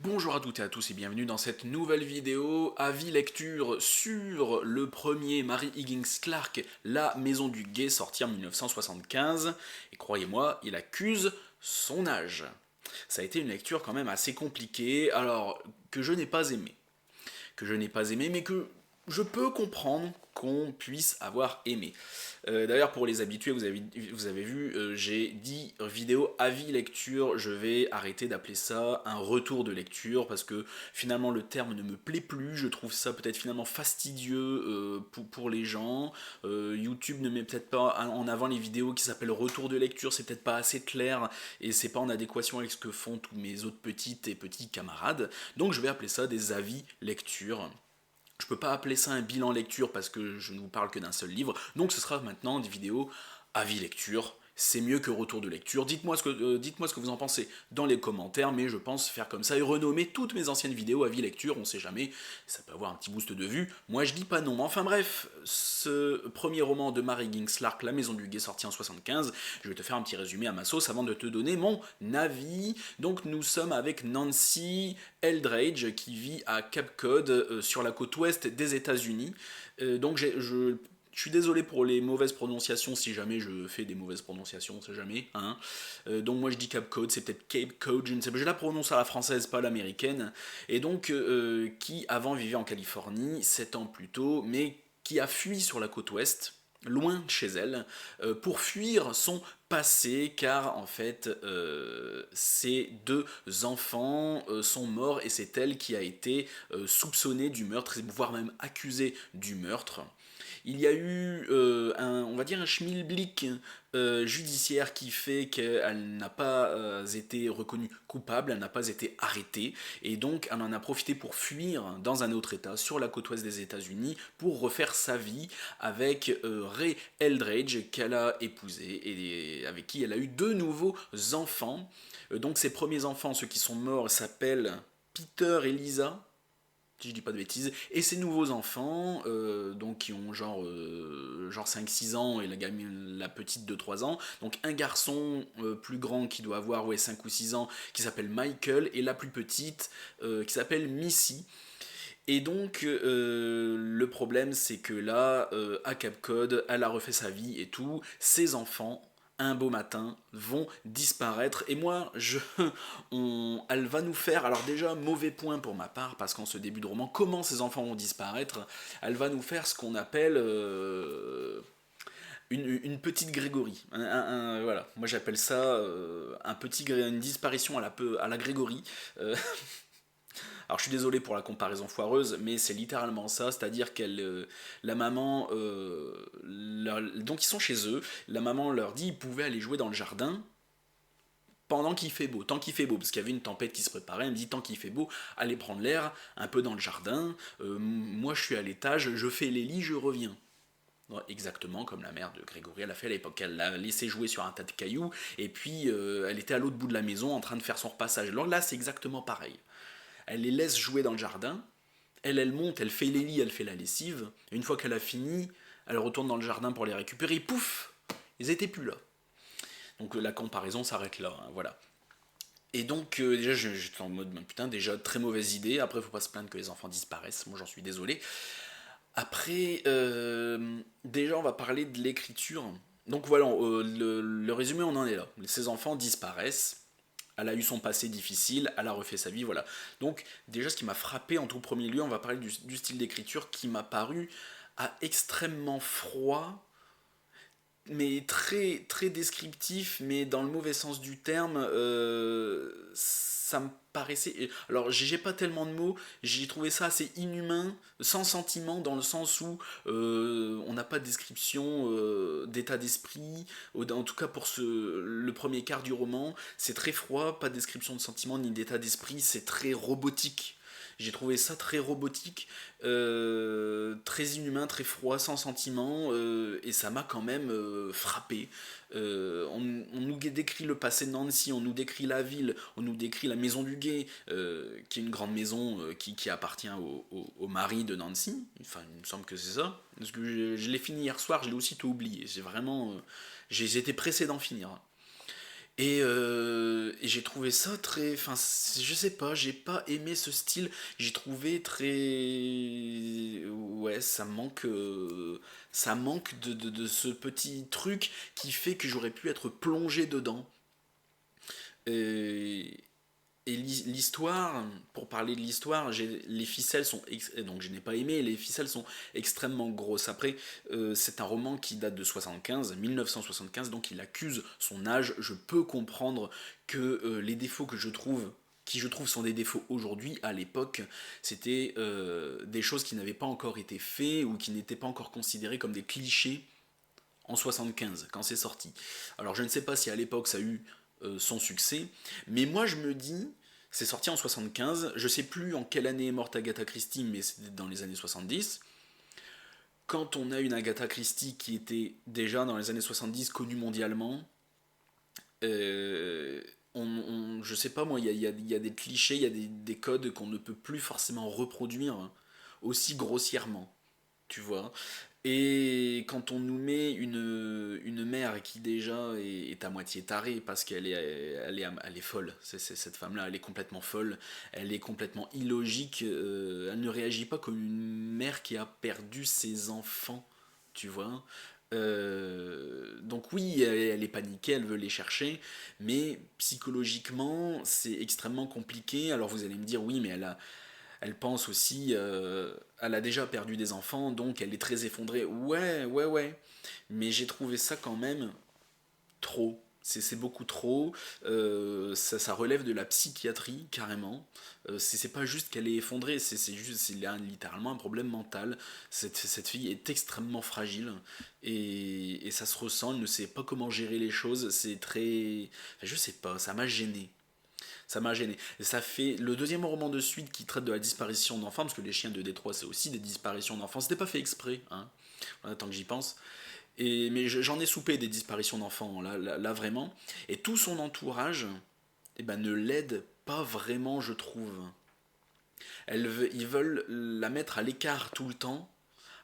Bonjour à toutes et à tous et bienvenue dans cette nouvelle vidéo avis lecture sur le premier Mary Higgins Clark, La Maison du Guet, sorti en 1975. Et croyez-moi, il accuse son âge. Ça a été une lecture quand même assez compliquée, alors que je n'ai pas aimé. Mais que je peux comprendre qu'on puisse avoir aimé. D'ailleurs, pour les habitués, vous avez vu, j'ai dit vidéo avis lecture, je vais arrêter d'appeler ça un retour de lecture, parce que finalement le terme ne me plaît plus, je trouve ça peut-être finalement fastidieux pour les gens. YouTube ne met peut-être pas en avant les vidéos qui s'appellent retour de lecture, c'est peut-être pas assez clair, et c'est pas en adéquation avec ce que font tous mes autres petites et petits camarades, donc je vais appeler ça des avis lecture. Je peux pas appeler ça un bilan lecture parce que je ne vous parle que d'un seul livre, donc ce sera maintenant des vidéos avis lecture. C'est mieux que retour de lecture. Dites-moi ce que vous en pensez dans les commentaires, mais je pense faire comme ça et renommer toutes mes anciennes vidéos avis lecture, on sait jamais, ça peut avoir un petit boost de vue. Moi je dis pas non. Enfin bref, ce premier roman de Mary Higgins Clark, La Maison du Guet, sorti en 75, je vais te faire un petit résumé à ma sauce avant de te donner mon avis. Donc nous sommes avec Nancy Eldridge qui vit à Cape Cod sur la côte ouest des États-Unis. Donc je suis désolé pour les mauvaises prononciations si jamais je fais des mauvaises prononciations, on sait jamais. Hein. Donc moi je dis Cape Cod, c'est peut-être Cape Cod, je ne sais pas, je la prononce à la française, pas à l'américaine. Et donc qui avant vivait en Californie, 7 ans plus tôt, mais qui a fui sur la côte ouest, loin de chez elle, pour fuir son passé, car en fait ses deux enfants sont morts et c'est elle qui a été soupçonnée du meurtre, voire même accusée du meurtre. Il y a eu on va dire un schmilblick judiciaire qui fait qu'elle n'a pas été reconnue coupable, elle n'a pas été arrêtée, et donc elle en a profité pour fuir dans un autre état, sur la côte ouest des États-Unis, pour refaire sa vie avec Ray Eldridge, qu'elle a épousé, et avec qui elle a eu deux nouveaux enfants. Donc ses premiers enfants, ceux qui sont morts, s'appellent Peter et Lisa, si je dis pas de bêtises, et ses nouveaux enfants, donc qui ont genre 5-6 ans et la petite de 3 ans, donc un garçon plus grand qui doit avoir 5 ou 6 ans qui s'appelle Michael, et la plus petite qui s'appelle Missy. Et donc le problème c'est que là, à Cape Cod, elle a refait sa vie et tout, ses enfants un beau matin, vont disparaître. Et moi, elle va nous faire, alors déjà, mauvais point pour ma part, parce qu'en ce début de roman, comment ces enfants vont disparaître, elle va nous faire ce qu'on appelle une petite Grégory. Voilà, moi j'appelle ça une disparition à la Grégory. Alors je suis désolé pour la comparaison foireuse, mais c'est littéralement ça, c'est-à-dire la maman, donc ils sont chez eux, la maman leur dit qu'ils pouvaient aller jouer dans le jardin pendant qu'il fait beau, tant qu'il fait beau, parce qu'il y avait une tempête qui se préparait, elle me dit tant qu'il fait beau, allez prendre l'air un peu dans le jardin, moi je suis à l'étage, je fais les lits, je reviens. Ouais, exactement comme la mère de Grégory, elle a fait à l'époque. Elle l'a laissé jouer sur un tas de cailloux, et puis elle était à l'autre bout de la maison en train de faire son repassage. Alors là, c'est exactement pareil. Elle les laisse jouer dans le jardin, elle monte, elle fait les lits, elle fait la lessive, et une fois qu'elle a fini, elle retourne dans le jardin pour les récupérer, et pouf, ils étaient plus là. Donc la comparaison s'arrête là, hein, voilà. Et donc déjà j'étais en mode putain, déjà très mauvaise idée, après faut pas se plaindre que les enfants disparaissent, moi j'en suis désolé. Après, déjà on va parler de l'écriture. Donc voilà, le résumé on en est là. Ces enfants disparaissent, elle a eu son passé difficile, elle a refait sa vie, voilà. Donc déjà ce qui m'a frappé en tout premier lieu, on va parler du style d'écriture qui m'a paru extrêmement froid, mais très très descriptif, mais dans le mauvais sens du terme. Ça me paraissait. Alors j'ai pas tellement de mots, j'ai trouvé ça assez inhumain, sans sentiment, dans le sens où on n'a pas de description d'état d'esprit. En tout cas pour le premier quart du roman, c'est très froid, pas de description de sentiment ni d'état d'esprit, c'est très robotique. J'ai trouvé ça très robotique, très inhumain, très froid, sans sentiment, et ça m'a quand même frappé. On nous décrit le passé de Nancy, on nous décrit la ville, on nous décrit la maison du Guet, qui est une grande maison qui appartient au mari de Nancy. Enfin, il me semble que c'est ça. Parce que je l'ai fini hier soir, je l'ai aussi tout oublié. J'ai été pressé d'en finir. Et j'ai trouvé ça très... Enfin, je sais pas, j'ai pas aimé ce style. J'ai trouvé très... Ouais, ça manque de ce petit truc qui fait que j'aurais pu être plongé dedans. Et, et l'histoire, pour parler de l'histoire, les ficelles sont... Donc je n'ai pas aimé, les ficelles sont extrêmement grosses. Après, c'est un roman qui date de 1975, donc il accuse son âge. Je peux comprendre que les défauts que je trouve qui je trouve sont des défauts aujourd'hui, à l'époque, c'était des choses qui n'avaient pas encore été faites ou qui n'étaient pas encore considérées comme des clichés en 75 quand c'est sorti. Alors je ne sais pas si à l'époque ça a eu son succès, mais moi je me dis, c'est sorti en 75, je sais plus en quelle année est morte Agatha Christie, mais c'était dans les années 70. Quand on a une Agatha Christie qui était déjà dans les années 70 connue mondialement, euh, je sais pas moi, il y a des clichés, il y a des codes qu'on ne peut plus forcément reproduire aussi grossièrement, tu vois. Et quand on nous met une mère qui déjà est à moitié tarée parce elle est folle, cette femme-là, elle est complètement folle, elle est complètement illogique, elle ne réagit pas comme une mère qui a perdu ses enfants, tu vois. Donc oui, elle est paniquée, elle veut les chercher, mais psychologiquement, c'est extrêmement compliqué. Alors vous allez me dire, oui, mais elle pense aussi, elle a déjà perdu des enfants, donc elle est très effondrée. Ouais, ouais, ouais. Mais j'ai trouvé ça quand même trop. C'est beaucoup trop. Ça relève de la psychiatrie, carrément. C'est pas juste qu'elle est effondrée, c'est littéralement un problème mental. Cette fille est extrêmement fragile et ça se ressent. Elle ne sait pas comment gérer les choses. C'est très. Enfin, je sais pas, ça m'a gêné. Ça m'a gêné. Et ça fait le deuxième roman de suite qui traite de la disparition d'enfants, parce que Les Chiens de Détroit, c'est aussi des disparitions d'enfants. C'était pas fait exprès, hein, voilà, tant que j'y pense. Mais j'en ai soupé des disparitions d'enfants, là, vraiment. Et tout son entourage eh ben, ne l'aide pas vraiment, je trouve. Ils veulent la mettre à l'écart tout le temps,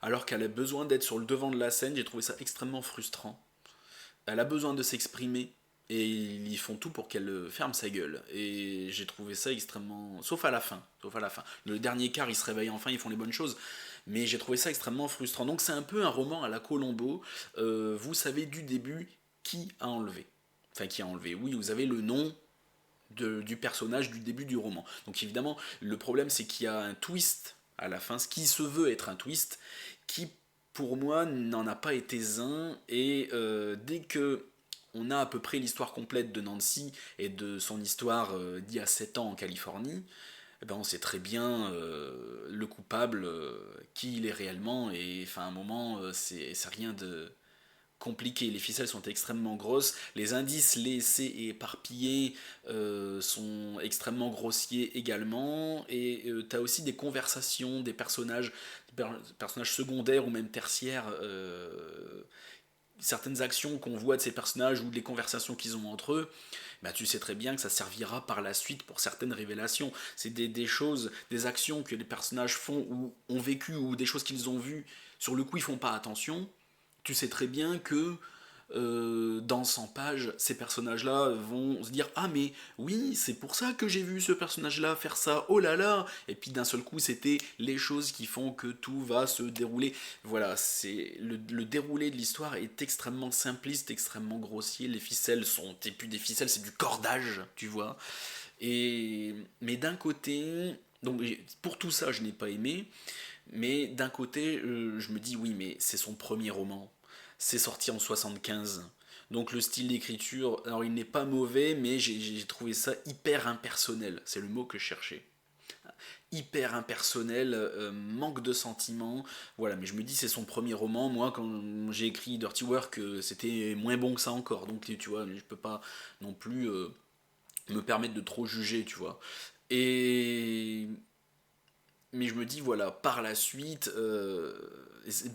alors qu'elle a besoin d'être sur le devant de la scène. J'ai trouvé ça extrêmement frustrant. Elle a besoin de s'exprimer, et ils font tout pour qu'elle ferme sa gueule. Et j'ai trouvé ça extrêmement... Sauf à la fin. Sauf à la fin. Le dernier quart, ils se réveillent enfin, ils font les bonnes choses. Mais j'ai trouvé ça extrêmement frustrant. Donc c'est un peu un roman à la Colombo. Vous savez du début qui a enlevé. Enfin, qui a enlevé. Oui, vous avez le nom du personnage du début du roman. Donc évidemment, le problème c'est qu'il y a un twist à la fin, ce qui se veut être un twist, qui pour moi n'en a pas été un. Et dès que on a à peu près l'histoire complète de Nancy et de son histoire d'il y a 7 ans en Californie, eh ben on sait très bien le coupable, qui il est réellement, et enfin à un moment, c'est rien de compliqué. Les ficelles sont extrêmement grosses, les indices laissés et éparpillés sont extrêmement grossiers également, et tu as aussi des conversations des personnages secondaires ou même tertiaires, certaines actions qu'on voit de ces personnages ou des conversations qu'ils ont entre eux, bah, tu sais très bien que ça servira par la suite pour certaines révélations. C'est des choses, des actions que les personnages font ou ont vécu, ou des choses qu'ils ont vues, sur le coup ils font pas attention. Tu sais très bien que dans 100 pages, ces personnages-là vont se dire ah mais oui, c'est pour ça que j'ai vu ce personnage-là faire ça, oh là là, et puis d'un seul coup c'était les choses qui font que tout va se dérouler. Voilà, c'est le déroulé de l'histoire est extrêmement simpliste, extrêmement grossier, les ficelles sont, et puis des ficelles c'est du cordage, tu vois. Mais d'un côté, donc pour tout ça je n'ai pas aimé, mais d'un côté, je me dis oui, mais c'est son premier roman. C'est sorti en 75. Donc le style d'écriture, alors il n'est pas mauvais, mais j'ai trouvé ça hyper impersonnel. C'est le mot que je cherchais. Hyper impersonnel, manque de sentiments. Voilà, mais je me dis c'est son premier roman. Moi, quand j'ai écrit Dirty Work, c'était moins bon que ça encore. Donc tu vois, je peux pas non plus me permettre de trop juger, tu vois. Et mais je me dis, voilà, par la suite,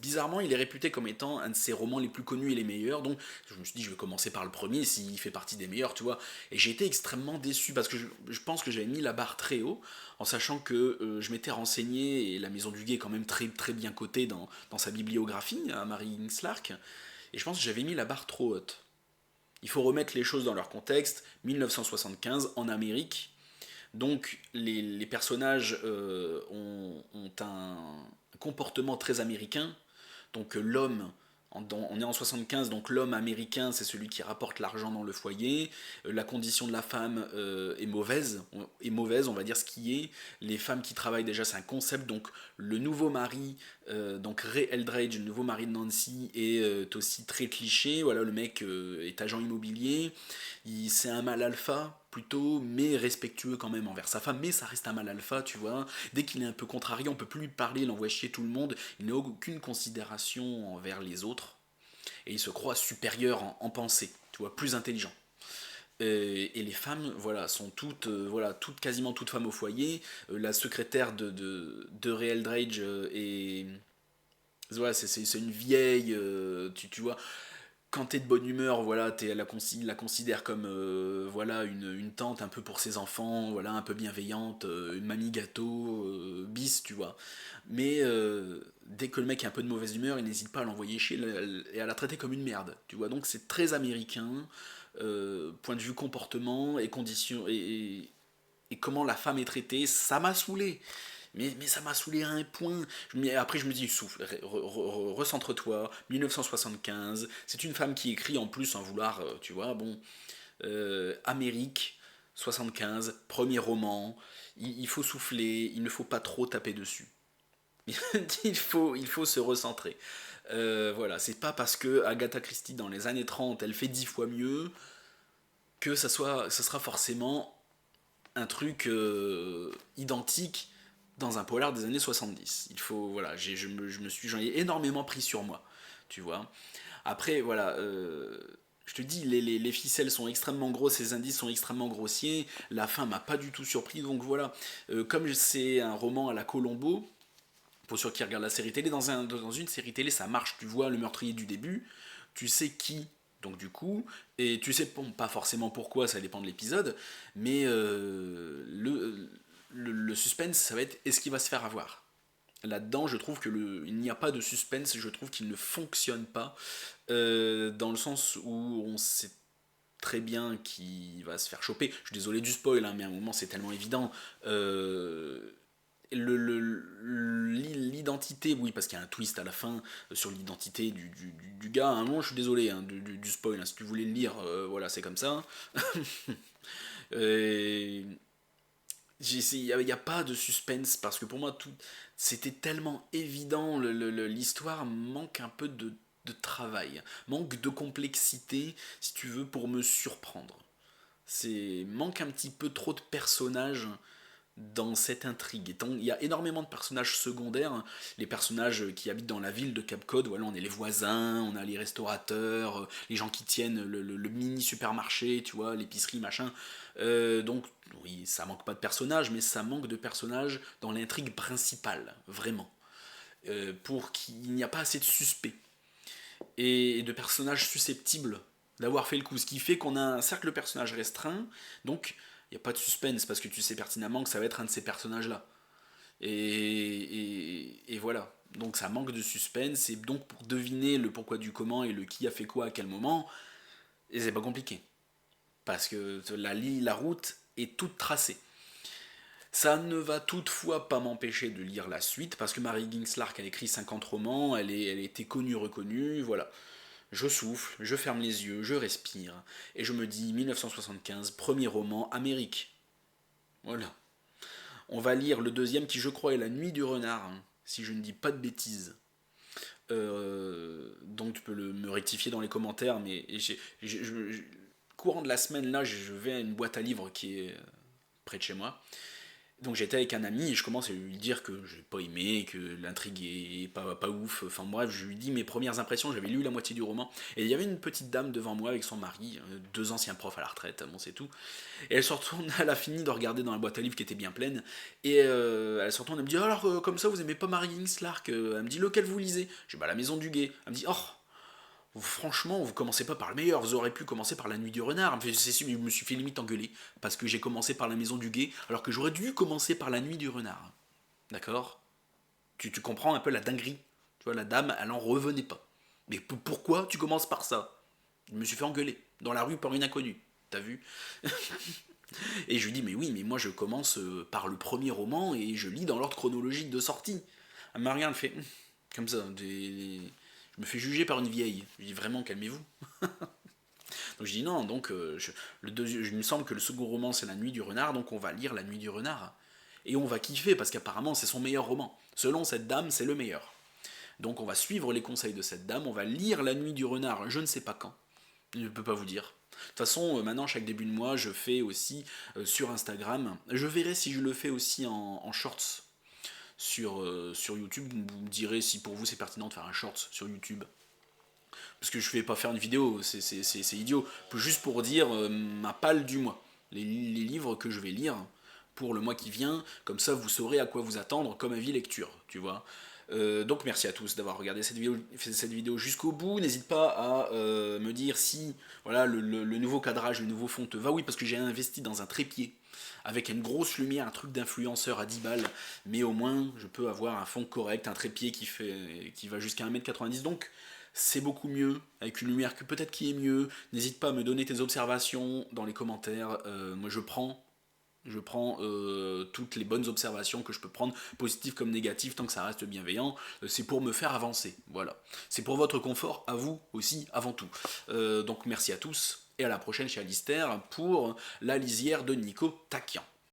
bizarrement, il est réputé comme étant un de ses romans les plus connus et les meilleurs, donc je me suis dit, je vais commencer par le premier, s'il fait partie des meilleurs, tu vois. Et j'ai été extrêmement déçu, parce que je pense que j'avais mis la barre très haut, en sachant que je m'étais renseigné, et La Maison du Guet est quand même très, très bien cotée dans sa bibliographie, à Mary Higgins Clark, et je pense que j'avais mis la barre trop haute. Il faut remettre les choses dans leur contexte. 1975, en Amérique, donc les personnages ont un comportement très américain. Donc l'homme, on est en 75, donc l'homme américain, c'est celui qui rapporte l'argent dans le foyer. La condition de la femme est mauvaise, on va dire ce qui est. Les femmes qui travaillent déjà, c'est un concept. Donc le nouveau mari, donc Ray Eldridge, le nouveau mari de Nancy, est aussi très cliché. Voilà, le mec est agent immobilier. C'est un mâle alpha plutôt, mais respectueux quand même envers sa femme, mais ça reste un mâle alpha, tu vois. Dès qu'il est un peu contrarié, on peut plus lui parler, il envoie chier tout le monde, il n'a aucune considération envers les autres, et il se croit supérieur en pensée, tu vois, plus intelligent. Et les femmes, voilà, sont toutes, quasiment toutes femmes au foyer. La secrétaire de Ray Eldridge est, voilà, c'est une vieille, tu vois, quand t'es de bonne humeur, voilà, la considère comme voilà une tante un peu pour ses enfants, voilà, un peu bienveillante, une mamie gâteau, bis, tu vois. Mais dès que le mec est un peu de mauvaise humeur, il n'hésite pas à l'envoyer chier et à la traiter comme une merde, tu vois. Donc c'est très américain, point de vue comportement et conditions et comment la femme est traitée, ça m'a saoulé. Mais ça m'a saoulé à un point. Après, je me dis, souffle, recentre-toi. 1975, c'est une femme qui écrit en plus un vouloir, tu vois, bon. Amérique, 75, premier roman. Il faut souffler, il ne faut pas trop taper dessus. Il faut se recentrer. Voilà, c'est pas parce que Agatha Christie dans les années 30 elle fait 10 fois mieux que ça sera forcément un truc identique dans un polar des années 70. Il faut, voilà, j'en ai énormément pris sur moi, tu vois. Après, voilà, je te dis, les ficelles sont extrêmement grosses, les indices sont extrêmement grossiers, la fin m'a pas du tout surpris, donc voilà. Comme c'est un roman à la Colombo, pour ceux qui regardent la série télé, dans une série télé, ça marche, tu vois le meurtrier du début, tu sais qui, donc du coup, et tu sais bon, pas forcément pourquoi, ça dépend de l'épisode, mais le suspense, ça va être est-ce qu'il va se faire avoir. Là-dedans, je trouve il n'y a pas de suspense, je trouve qu'il ne fonctionne pas, dans le sens où on sait très bien qu'il va se faire choper. Je suis désolé du spoil, hein, mais à un moment c'est tellement évident. L'identité, oui, parce qu'il y a un twist à la fin sur l'identité du gars. À un moment, je suis désolé hein, du spoil. Hein, si tu voulais le lire, voilà, c'est comme ça. Il n'y a pas de suspense parce que pour moi, c'était tellement évident. L'histoire manque un peu de travail, manque de complexité, si tu veux, pour me surprendre. Manque un petit peu trop de personnages dans cette intrigue. Il y a énormément de personnages secondaires, les personnages qui habitent dans la ville de Cap Cod, voilà, on est les voisins, on a les restaurateurs, les gens qui tiennent le mini supermarché, tu vois, l'épicerie, machin. Donc, oui, ça manque pas de personnages, mais ça manque de personnages dans l'intrigue principale, vraiment. Pour qu'il n'y a pas assez de suspects et de personnages susceptibles d'avoir fait le coup. Ce qui fait qu'on a un cercle de personnages restreint, donc il n'y a pas de suspense parce que tu sais pertinemment que ça va être un de ces personnages-là. Et voilà. Donc ça manque de suspense, et donc pour deviner le pourquoi du comment et le qui a fait quoi à quel moment, et c'est pas compliqué. Parce que la route est toute tracée. Ça ne va toutefois pas m'empêcher de lire la suite, parce que Mary Higgins Clark a écrit 50 romans, elle a été connue, reconnue, voilà. Je souffle, je ferme les yeux, je respire, et je me dis 1975, premier roman, Amérique. Voilà. On va lire le deuxième qui, je crois, est La Nuit du Renard, hein, si je ne dis pas de bêtises. Donc tu peux me rectifier dans les commentaires, mais courant de la semaine, là, je vais à une boîte à livres qui est près de chez moi. Donc j'étais avec un ami et je commence à lui dire que j'ai pas aimé, que l'intrigue est pas ouf. Enfin bref, je lui dis mes premières impressions, j'avais lu la moitié du roman. Et il y avait une petite dame devant moi avec son mari, deux anciens profs à la retraite, bon c'est tout. Et elle se retourne, elle a fini de regarder dans la boîte à livres qui était bien pleine. Et elle se retourne, elle me dit alors comme ça vous aimez pas Mary Higgins Clark. Elle me dit lequel vous lisez. J'ai dit bah La Maison du Guet. Elle me dit oh franchement, vous commencez pas par le meilleur, vous aurez pu commencer par La Nuit du Renard. Je me suis fait limite engueuler parce que j'ai commencé par La Maison du Guet, alors que j'aurais dû commencer par La Nuit du Renard. D'accord. Tu comprends un peu la dinguerie. Tu vois, la dame, elle en revenait pas. Mais pourquoi tu commences par ça? Je me suis fait engueuler. dans la rue par une inconnue. T'as vu? Et je lui dis, mais oui, mais moi je commence par le premier roman et je lis dans l'ordre chronologique de sortie. Elle me regarde, elle fait, comme ça, je me fais juger par une vieille. Je lui dis, vraiment, calmez-vous. Donc je dis non, donc il me semble que le second roman c'est La Nuit du Renard, donc on va lire La Nuit du Renard. Et on va kiffer parce qu'apparemment c'est son meilleur roman. Selon cette dame, c'est le meilleur. Donc on va suivre les conseils de cette dame, on va lire La Nuit du Renard, je ne sais pas quand. Je ne peux pas vous dire. De toute façon, maintenant, chaque début de mois, je fais aussi sur Instagram. Je verrai si je le fais aussi en shorts sur YouTube. Vous me direz si pour vous c'est pertinent de faire un shorts sur YouTube. Parce que je vais pas faire une vidéo, c'est idiot. Juste pour dire ma palle du mois. Les livres que je vais lire pour le mois qui vient. Comme ça, vous saurez à quoi vous attendre comme avis lecture, tu vois. Donc merci à tous d'avoir regardé cette vidéo jusqu'au bout. N'hésite pas à me dire si voilà, le nouveau cadrage, le nouveau fond te va. Oui, parce que j'ai investi dans un trépied avec une grosse lumière, un truc d'influenceur à 10 balles. Mais au moins, je peux avoir un fond correct, un trépied qui va jusqu'à 1,90 m. Donc c'est beaucoup mieux, avec une lumière que peut-être qui est mieux. N'hésite pas à me donner tes observations dans les commentaires. Moi je prends toutes les bonnes observations que je peux prendre, positives comme négatives, tant que ça reste bienveillant. C'est pour me faire avancer, voilà. C'est pour votre confort, à vous aussi, avant tout. Donc merci à tous, et à la prochaine chez Alistair pour La Lisière de Nico Takian.